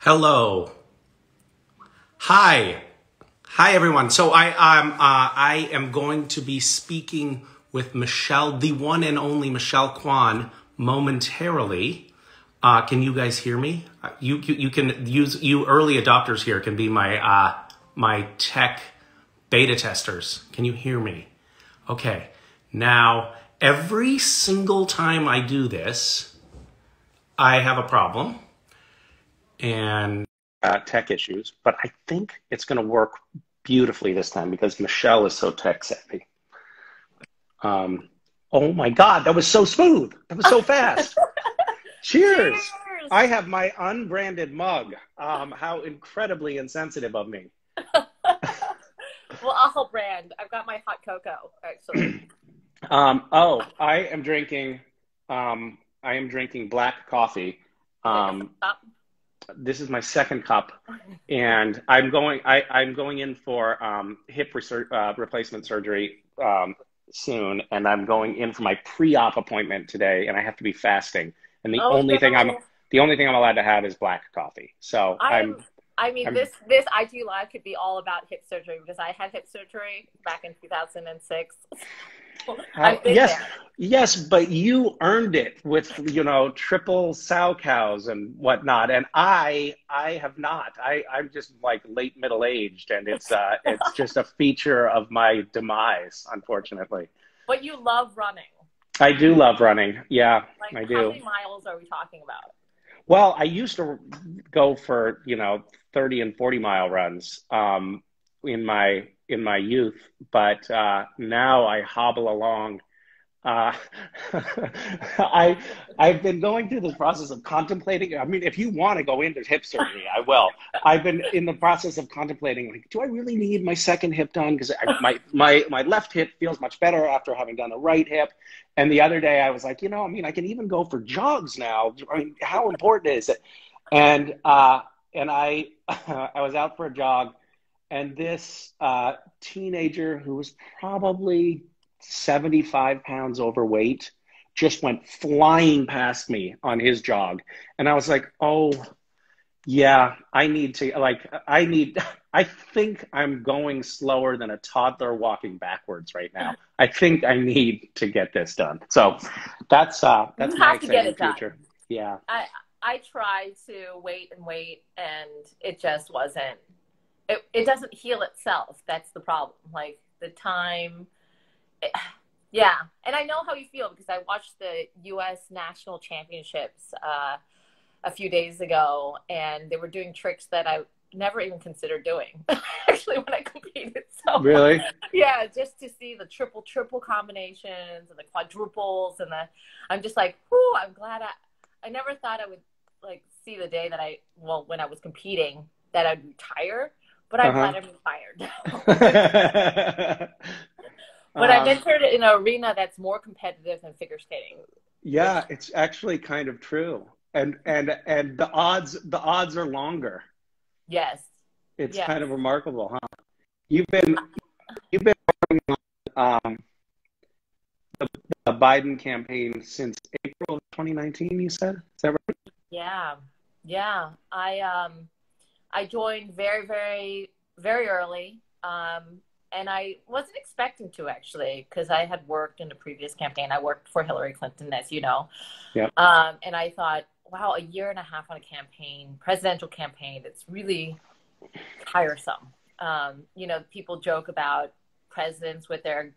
Hello. Hi. Hi, everyone. So I am going to be speaking with Michelle, the one and only Michelle Kwan, momentarily. Can you guys hear me? You can use, you early adopters here can be my tech beta testers. Can you hear me? Okay. Now, every single time I do this, I have a problem and tech issues, but I think it's going to work beautifully this time because Michelle is so tech savvy. Oh my God, that was so smooth. That was so fast. Cheers. Cheers. I have my unbranded mug. How incredibly insensitive of me. Well, I'll help brand. I've got my hot cocoa, actually. I am drinking black coffee. This is my second cup, and I'm going in for hip replacement surgery soon, and I'm going in for my pre-op appointment today, and I have to be fasting. And the only thing I'm allowed to have is black coffee. So this IG Live could be all about hip surgery because I had hip surgery back in 2006. Yes, but you earned it with, triple sow cows and whatnot, and I have not. I'm just like late middle aged, and it's just a feature of my demise, unfortunately. But you love running. I do love running. Yeah, I do. How many miles are we talking about? Well, I used to go for 30 and 40-mile runs in my youth, but now I hobble along. I've been going through this process of contemplating. I mean, if you want to go into hip surgery, I will. I've been in the process of contemplating, like, do I really need my second hip done? Because my left hip feels much better after having done the right hip. And the other day I was like, I can even go for jogs now. I mean, how important is it? And I was out for a jog, and this teenager who was probably 75 pounds overweight just went flying past me on his jog. And I was like, oh, yeah, I think I'm going slower than a toddler walking backwards right now. I think I need to get this done. So that's my exciting future. Yeah. I tried to wait, and it just wasn't. It doesn't heal itself. That's the problem. Like the time. Yeah. And I know how you feel because I watched the U.S. National Championships a few days ago, and they were doing tricks that I never even considered doing actually when I competed. So really? Yeah, just to see the triple combinations and the quadruples I'm just like, whoo, I'm glad I never thought I would like see the day that when I was competing that I'd retire, but I'm glad I'm retired. But I've entered in an arena that's more competitive than figure skating. Yeah, it's actually kind of true. And the odds are longer. Yes. It's kind of remarkable, huh? You've been working on the Biden campaign since April of 2019, you said? Is that right? Yeah. I joined very, very, very early. And I wasn't expecting to, actually, because I had worked in a previous campaign. I worked for Hillary Clinton, as you know. Yeah. And I thought, wow, a year and a half on a campaign, presidential campaign, it's really tiresome. People joke about presidents with their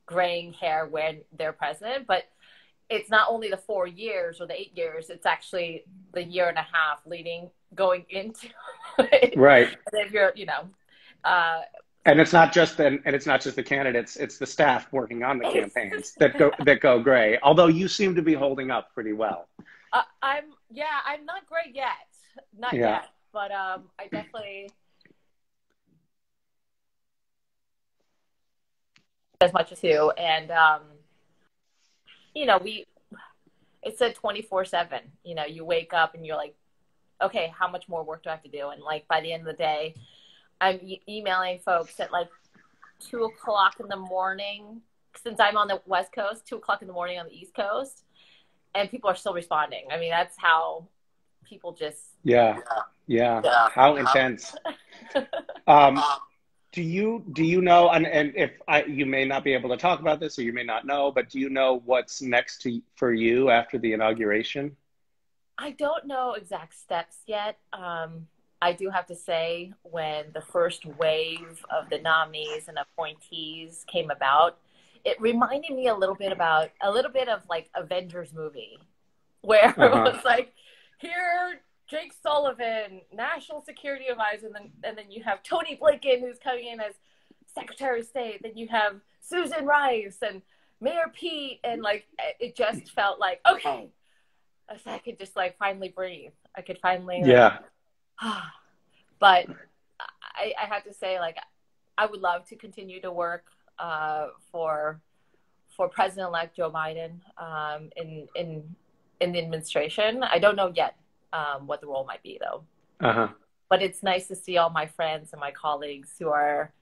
graying hair when they're president, but it's not only the 4 years or the 8 years, it's actually the year and a half going into it. Right. And if you're, and it's not just the candidates; it's the staff working on the campaigns that go gray. Although you seem to be holding up pretty well. I'm not great yet, but I definitely as much as you, and it's a 24/7. You wake up and you're like, okay, how much more work do I have to do? And like by the end of the day, I'm emailing folks at like 2 o'clock in the morning, since I'm on the West Coast, 2 o'clock in the morning on the East Coast, and people are still responding. I mean, that's how people just, Yeah. Yeah. How intense. Um, do you know, and if you may not be able to talk about this or you may not know, but do you know what's next for you after the inauguration? I don't know exact steps yet. I do have to say, when the first wave of the nominees and appointees came about, it reminded me a little bit of like Avengers movie, where it Uh-huh. was like, here, Jake Sullivan, National Security Advisor, and then you have Tony Blinken, who's coming in as Secretary of State. Then you have Susan Rice and Mayor Pete, and like it just felt like, okay, so I could just like finally breathe. I could finally like, Yeah. but I have to say, like, I would love to continue to work for President-elect Joe Biden in the administration. I don't know yet what the role might be, though. Uh-huh. But it's nice to see all my friends and my colleagues who are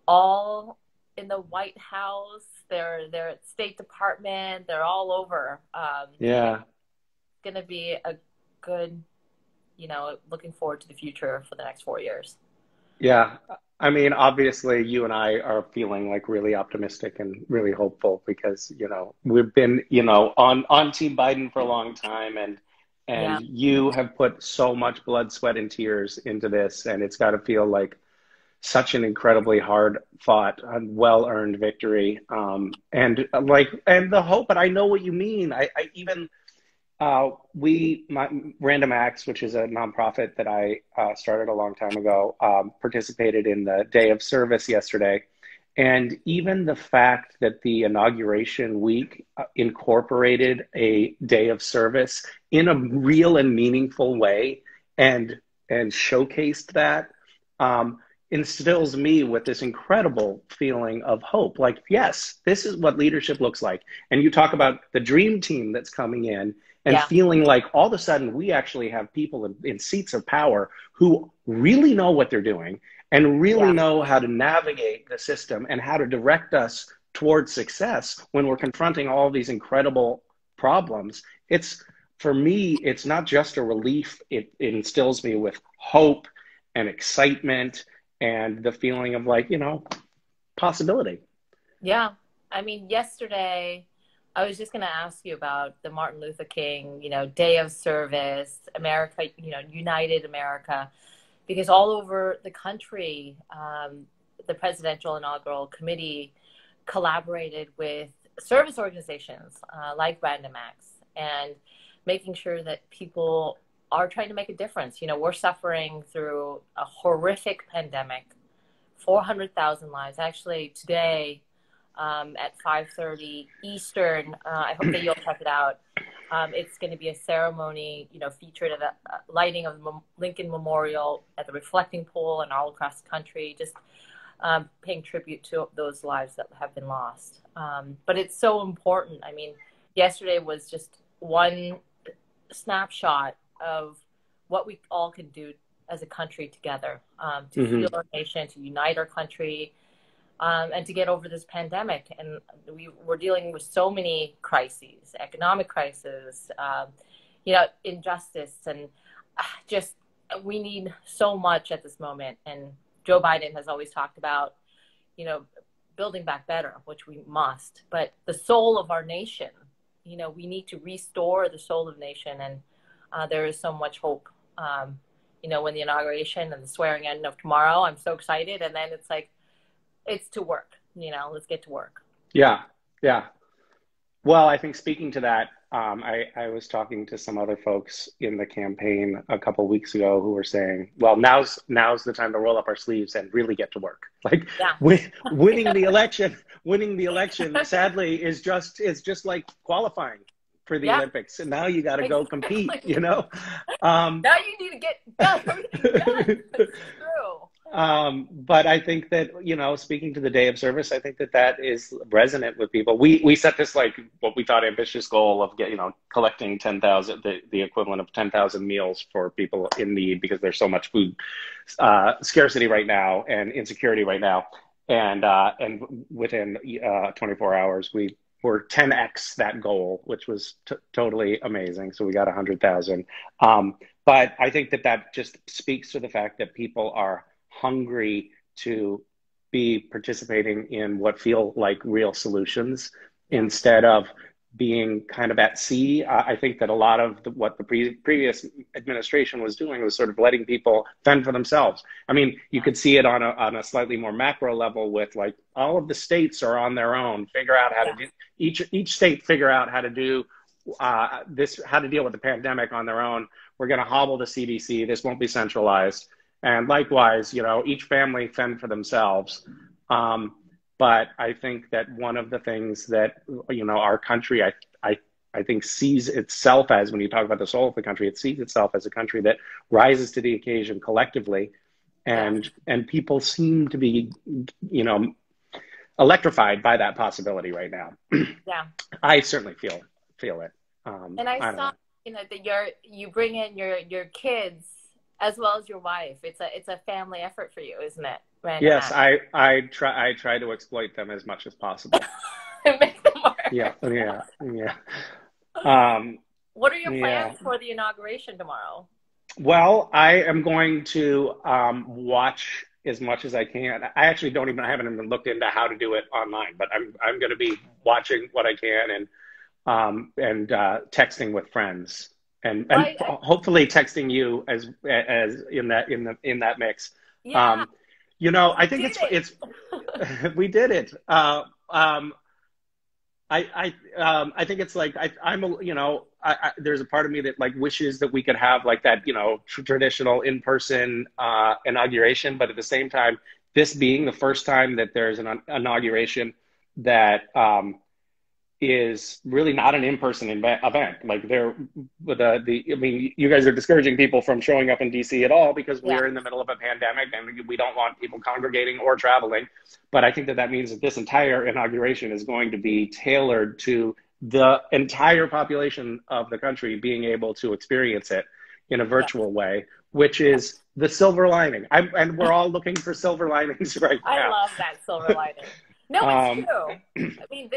all in the White House. They're at State Department. They're all over. Yeah. It's going to be a good, looking forward to the future for the next 4 years. Yeah. I mean, obviously, you and I are feeling like really optimistic and really hopeful because, we've been, on Team Biden for a long time, and Yeah. you have put so much blood, sweat, and tears into this, and it's got to feel like such an incredibly hard fought and well earned victory. And the hope, but I know what you mean. I even Random Acts, which is a nonprofit that I started a long time ago, participated in the Day of Service yesterday. And even the fact that the inauguration week incorporated a day of service in a real and meaningful way and showcased that, instills me with this incredible feeling of hope. Like, yes, this is what leadership looks like. And you talk about the dream team that's coming in, and Yeah. feeling like all of a sudden we actually have people in seats of power who really know what they're doing and really know how to navigate the system and how to direct us towards success when we're confronting all these incredible problems. For me, it's not just a relief. It instills me with hope and excitement and the feeling of like, possibility. Yeah. I mean, yesterday, I was just going to ask you about the Martin Luther King, Day of Service, America, United America, because all over the country, the Presidential Inaugural Committee collaborated with service organizations like Random Acts, and making sure that people are trying to make a difference. We're suffering through a horrific pandemic, 400,000 lives. Actually, today, at 5:30 Eastern. I hope that you'll check it out. It's going to be a ceremony, featured at the lighting of the Lincoln Memorial, at the reflecting pool, and all across the country, just paying tribute to those lives that have been lost. But it's so important. I mean, yesterday was just one snapshot of what we all can do as a country together, to heal our nation, to unite our country, and to get over this pandemic. And we're dealing with so many crises, economic crisis, injustice, and just we need so much at this moment. And Joe Biden has always talked about, building back better, which we must. But the soul of our nation, we need to restore the soul of the nation. And there is so much hope, when the inauguration and the swearing in of tomorrow. I'm so excited. And then it's like, it's to work, let's get to work. Yeah. Yeah. Well, I think speaking to that, I was talking to some other folks in the campaign a couple of weeks ago who were saying, well, now's the time to roll up our sleeves and really get to work. Like, winning the election, sadly, is just like qualifying for the Olympics. And now you got to go compete, Now you need to get everything done. It's true. But I think that, speaking to the Day of Service, I think that is resonant with people. We set this, like, what we thought ambitious goal of collecting 10,000, the equivalent of 10,000 meals for people in need, because there's so much food scarcity right now and insecurity right now. And within 24 hours, we were 10x that goal, which was totally amazing. So we got 100,000. But I think that that just speaks to the fact that people are hungry to be participating in what feel like real solutions Yeah. instead of being kind of at sea. I think that a lot of what the previous administration was doing was sort of letting people fend for themselves. I mean, you could see it on a slightly more macro level with like all of the states are on their own, figure out how to do each state figure out how to do how to deal with the pandemic on their own. We're going to hobble the CDC. This won't be centralized. And likewise, each family fend for themselves. But I think that one of the things that, our country, I think sees itself as, when you talk about the soul of the country, it sees itself as a country that rises to the occasion collectively. And people seem to be, electrified by that possibility right now. Yeah. I certainly feel it. And I saw, that you bring in your kids as well as your wife. It's a family effort for you, isn't it? Yes, I try to exploit them as much as possible. Make them work. Yeah. What are your plans for the inauguration tomorrow? Well, I am going to watch as much as I can. I haven't even looked into how to do it online, but I'm going to be watching what I can and texting with friends and hopefully texting you as in that mix. Yeah. I think it's we did it. I think it's like there's a part of me that like wishes that we could have like that traditional in-person inauguration, but at the same time, this being the first time that there's an inauguration that is really not an in-person event. Like you guys are discouraging people from showing up in DC at all because we're in the middle of a pandemic and we don't want people congregating or traveling. But I think that means that this entire inauguration is going to be tailored to the entire population of the country being able to experience it in a virtual way, which is the silver lining. And we're all looking for silver linings right now. I love that silver lining. No, it's true. I mean,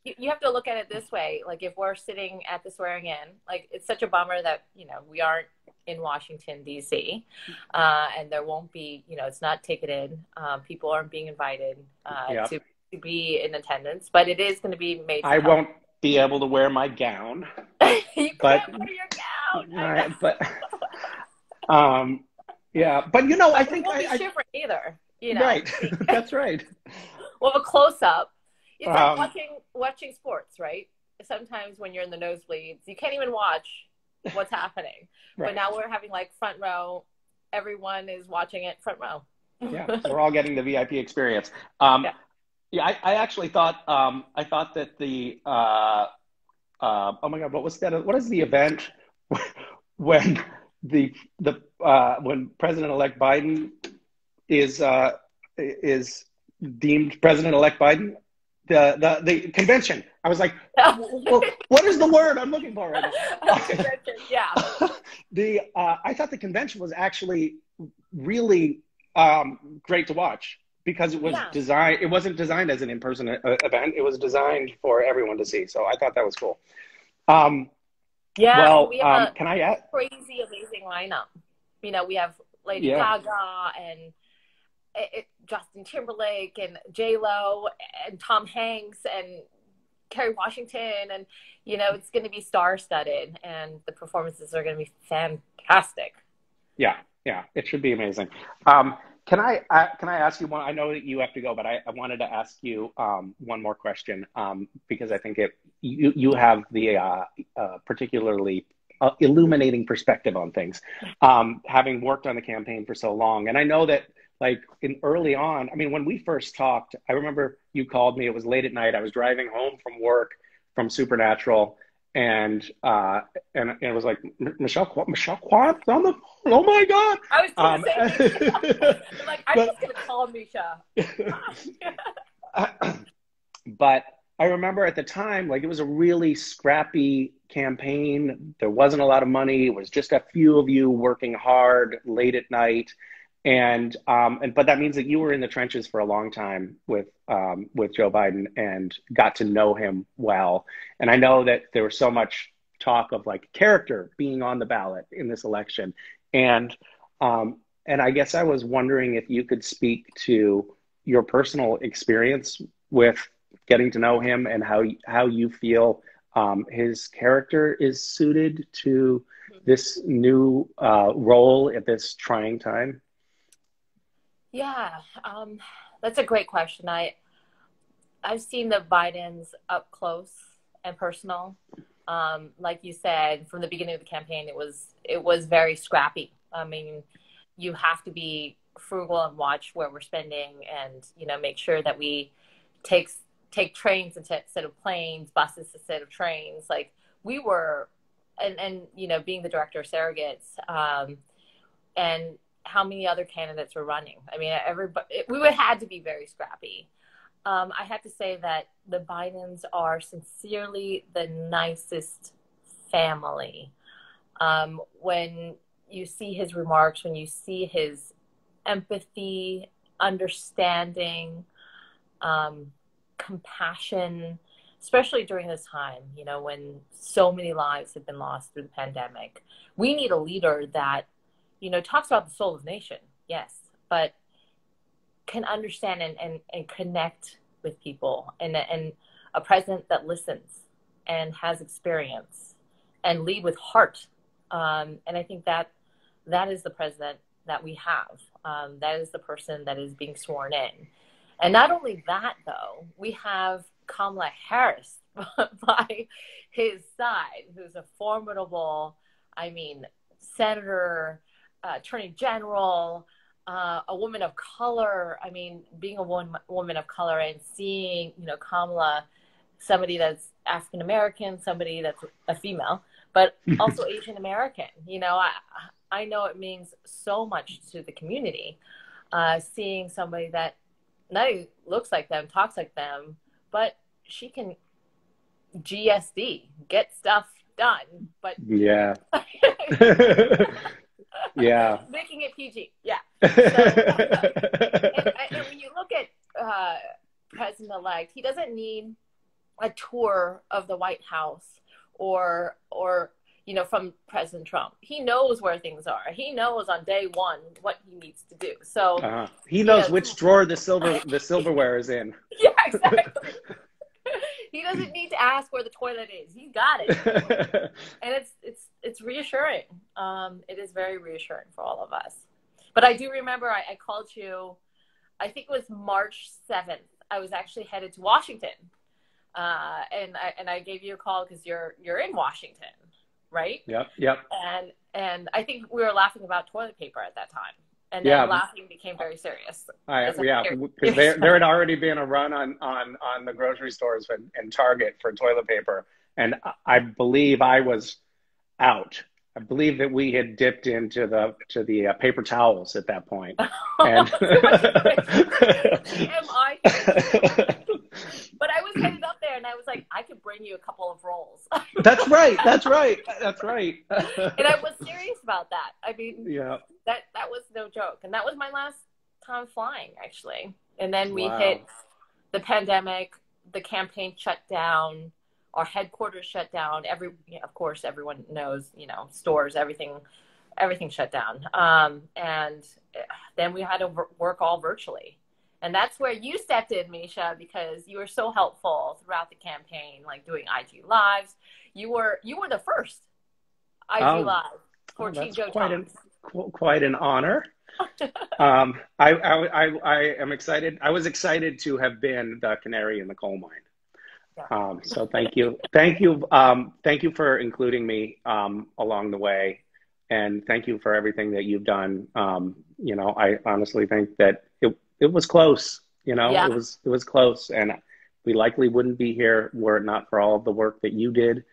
you have to look at it this way. Like if we're sitting at the swearing in, like it's such a bummer that, we aren't in Washington, D.C. And there won't be, it's not ticketed. People aren't being invited to be in attendance, but it is going to be made. I won't be able to wear my gown. You can't wear your gown. But I think won't be shivering either. Right. That's right. Well, a close-up. It's like watching sports, right? Sometimes when you're in the nosebleeds, you can't even watch what's happening. Right. But now we're having like front row. Everyone is watching it front row. Yeah, we're all getting the VIP experience. I actually thought that the oh my God, what was that? What is the event when when President-elect Biden is deemed President-elect Biden, the convention. I was like, well, what is the word I'm looking for right now? Convention, yeah. I thought the convention was actually really great to watch because it was designed. It wasn't designed as an in-person event. It was designed for everyone to see. So I thought that was cool. We have can I add? Crazy, amazing lineup. We have Lady Gaga and Justin Timberlake and J-Lo and Tom Hanks and Kerry Washington, and it's going to be star-studded, and the performances are going to be fantastic. Yeah, it should be amazing. Can I ask you one? I know that you have to go, but I wanted to ask you one more question because I think you have the particularly illuminating perspective on things, having worked on the campaign for so long, and I know that. Like early on, I mean, when we first talked, I remember you called me. It was late at night. I was driving home from work from Supernatural, and it was like Michelle Kwan on the phone. Oh my God! I was saying, I'm just gonna call Misha. But I remember at the time, like it was a really scrappy campaign. There wasn't a lot of money. It was just a few of you working hard late at night. But that means that you were in the trenches for a long time with Joe Biden and got to know him well. And I know that there was so much talk of like character being on the ballot in this election. And I guess I was wondering if you could speak to your personal experience with getting to know him and how you feel his character is suited to this new role at this trying time. Yeah, that's a great question. I've seen the Bidens up close and personal. Like you said, from the beginning of the campaign, it was very scrappy. I mean, you have to be frugal and watch where we're spending, and make sure that we take trains instead of planes, buses instead of trains. Like we were, and being the director of surrogates, and how many other candidates were running. I mean, we would had to be very scrappy. I have to say that the Bidens are sincerely the nicest family. When you see his remarks, when you see his empathy, understanding, compassion, especially during this time, when so many lives have been lost through the pandemic. We need a leader that, talks about the soul of the nation, yes, but can understand and connect with people, and a president that listens and has experience and lead with heart. And I think that is the president that we have. That is the person that is being sworn in. And not only that, though, we have Kamala Harris by his side, who's a formidable, senator, attorney general, a woman of color. I mean, being a woman of color and seeing, Kamala, somebody that's African American, somebody that's a female, but also Asian American. I know it means so much to the community, seeing somebody that not only looks like them, talks like them, but she can GSD, get stuff done. But yeah. Yeah. Making it PG. Yeah. So, and when you look at President-elect, he doesn't need a tour of the White House or from President Trump. He knows where things are. He knows on day one what he needs to do. So he knows which drawer the silverware is in. Yeah, exactly. He doesn't need to ask where the toilet is. He's got it. And it's reassuring. It is very reassuring for all of us. But I do remember I called you, I think it was March 7th. I was actually headed to Washington. And I gave you a call because you're in Washington, right? Yep. And I think we were laughing about toilet paper at that time. And then laughing became very serious. Because there had already been a run on the grocery stores and Target for toilet paper. And I believe I was out. I believe that we had dipped into the paper towels at that point. And But I was headed up there and I was like, I could bring you a couple of rolls. That's right. And I was serious about that. I mean, that was no joke. And that was my last time flying, actually. And then we hit the pandemic, the campaign shut down, our headquarters shut down. Of course, everyone knows, stores, everything shut down. And then we had to work all virtually. And that's where you stepped in, Misha, because you were so helpful throughout the campaign, like doing IG Lives. You were the first IG Live for Teen Joe Thomas. Quite an honor. I am excited. I was excited to have been the canary in the coal mine. So thank you. Thank you for including me along the way. And thank you for everything that you've done. I honestly think that it was close, it was close, and we likely wouldn't be here were it not for all of the work that you did.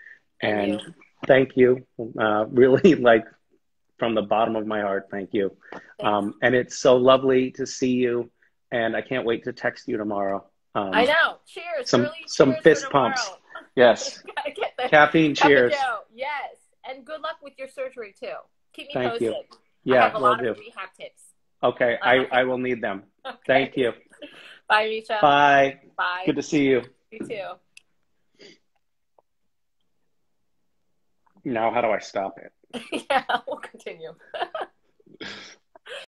And thank you, really, like from the bottom of my heart, thank you. And it's so lovely to see you, and I can't wait to text you tomorrow. I know. Cheers. Some fist pumps. Yes. Caffeine cheers. Yes. And good luck with your surgery too. Keep me posted. Thank you. Yeah, I have a lot of rehab tips. Okay, I will need them. Okay. Thank you. Bye, Misha. Bye. Bye. Good to see you. You too. Now, how do I stop it? Yeah, we'll continue.